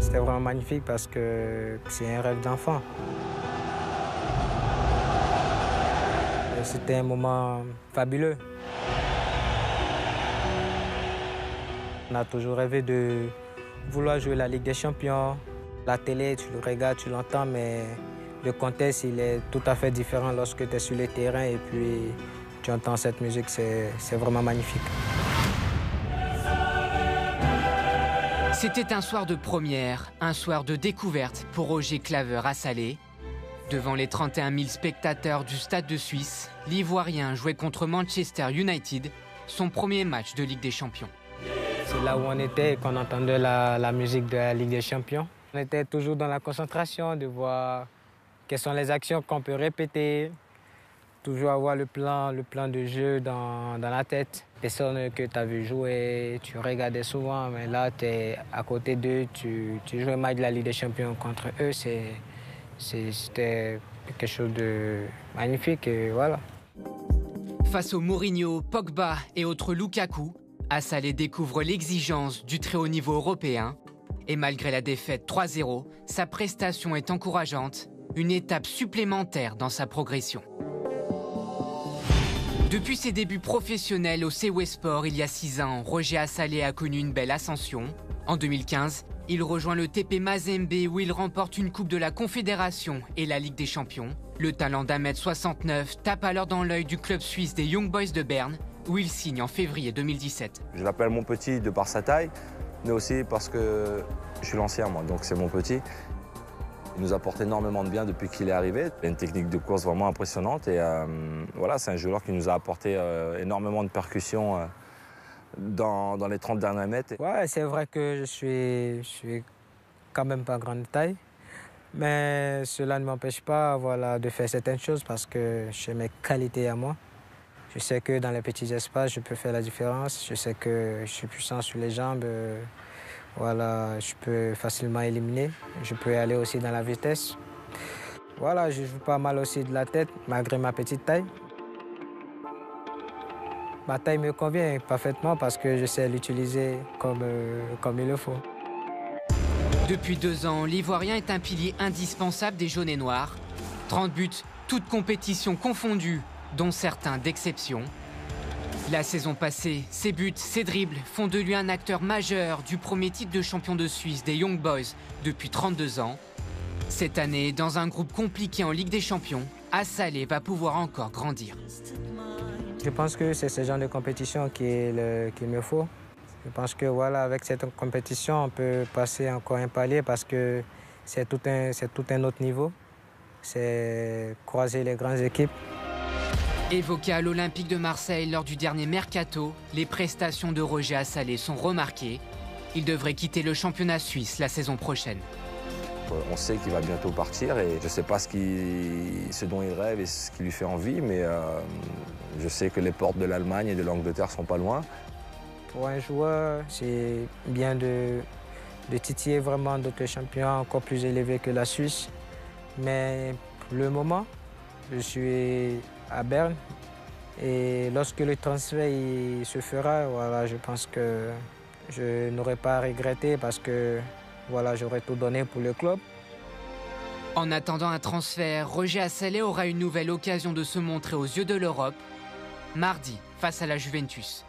C'était vraiment magnifique parce que c'est un rêve d'enfant. C'était un moment fabuleux. On a toujours rêvé de vouloir jouer la Ligue des Champions. La télé, tu le regardes, tu l'entends, mais le contexte, il est tout à fait différent lorsque tu es sur le terrain et puis tu entends cette musique, c'est vraiment magnifique. C'était un soir de première, un soir de découverte pour Roger Claver à Salé. Devant les 31 000 spectateurs du Stade de Suisse, l'Ivoirien jouait contre Manchester United, son premier match de Ligue des Champions. C'est là où on était et qu'on entendait la musique de la Ligue des Champions. On était toujours dans la concentration de voir quelles sont les actions qu'on peut répéter, toujours avoir le plan de jeu dans la tête. Personne que tu as vu jouer, tu regardais souvent, mais là, tu es à côté d'eux, tu joues un match de la Ligue des Champions contre eux, c'était quelque chose de magnifique et voilà. Face aux Mourinho, Pogba et autres Lukaku, Assalé découvre l'exigence du très haut niveau européen. Et malgré la défaite 3-0, sa prestation est encourageante, une étape supplémentaire dans sa progression. Depuis ses débuts professionnels au CW Sport il y a 6 ans, Roger Assalé a connu une belle ascension. En 2015, il rejoint le TP Mazembe où il remporte une Coupe de la Confédération et la Ligue des Champions. Le talent d'1m69 tape alors dans l'œil du club suisse des Young Boys de Berne où il signe en février 2017. Je l'appelle mon petit de par sa taille, mais aussi parce que je suis l'ancien moi, donc c'est mon petit. Il nous apporte énormément de bien depuis qu'il est arrivé. Il a une technique de course vraiment impressionnante et voilà, c'est un joueur qui nous a apporté énormément de percussions dans les 30 derniers mètres. Ouais, c'est vrai que je suis quand même pas grande taille, mais cela ne m'empêche pas voilà, de faire certaines choses parce que j'ai mes qualités à moi. Je sais que dans les petits espaces, je peux faire la différence. Je sais que je suis puissant sur les jambes. Voilà, je peux facilement éliminer. Je peux aller aussi dans la vitesse. Voilà, je joue pas mal aussi de la tête, malgré ma petite taille. Ma taille me convient parfaitement parce que je sais l'utiliser comme il le faut. Depuis 2 ans, l'Ivoirien est un pilier indispensable des jaunes et noirs. 30 buts, toutes compétitions confondues, dont certains d'exception. La saison passée, ses buts, ses dribbles font de lui un acteur majeur du premier titre de champion de Suisse des Young Boys depuis 32 ans. Cette année, dans un groupe compliqué en Ligue des Champions, Assalé va pouvoir encore grandir. Je pense que c'est ce genre de compétition qu'il me faut. Je pense que voilà, avec cette compétition, on peut passer encore un palier parce que c'est tout un autre niveau. C'est croiser les grandes équipes. Évoqué à l'Olympique de Marseille lors du dernier mercato, les prestations de Roger Assalé sont remarquées. Il devrait quitter le championnat suisse la saison prochaine. On sait qu'il va bientôt partir et je ne sais pas ce dont il rêve et ce qui lui fait envie, mais je sais que les portes de l'Allemagne et de l'Angleterre ne sont pas loin. Pour un joueur, c'est bien de titiller vraiment d'autres champions encore plus élevés que la Suisse. Mais pour le moment, je suis à Berne et lorsque le transfert se fera, voilà, je pense que je n'aurai pas à regretter parce que voilà, j'aurais tout donné pour le club. En attendant un transfert, Roger Assalé aura une nouvelle occasion de se montrer aux yeux de l'Europe, mardi face à la Juventus.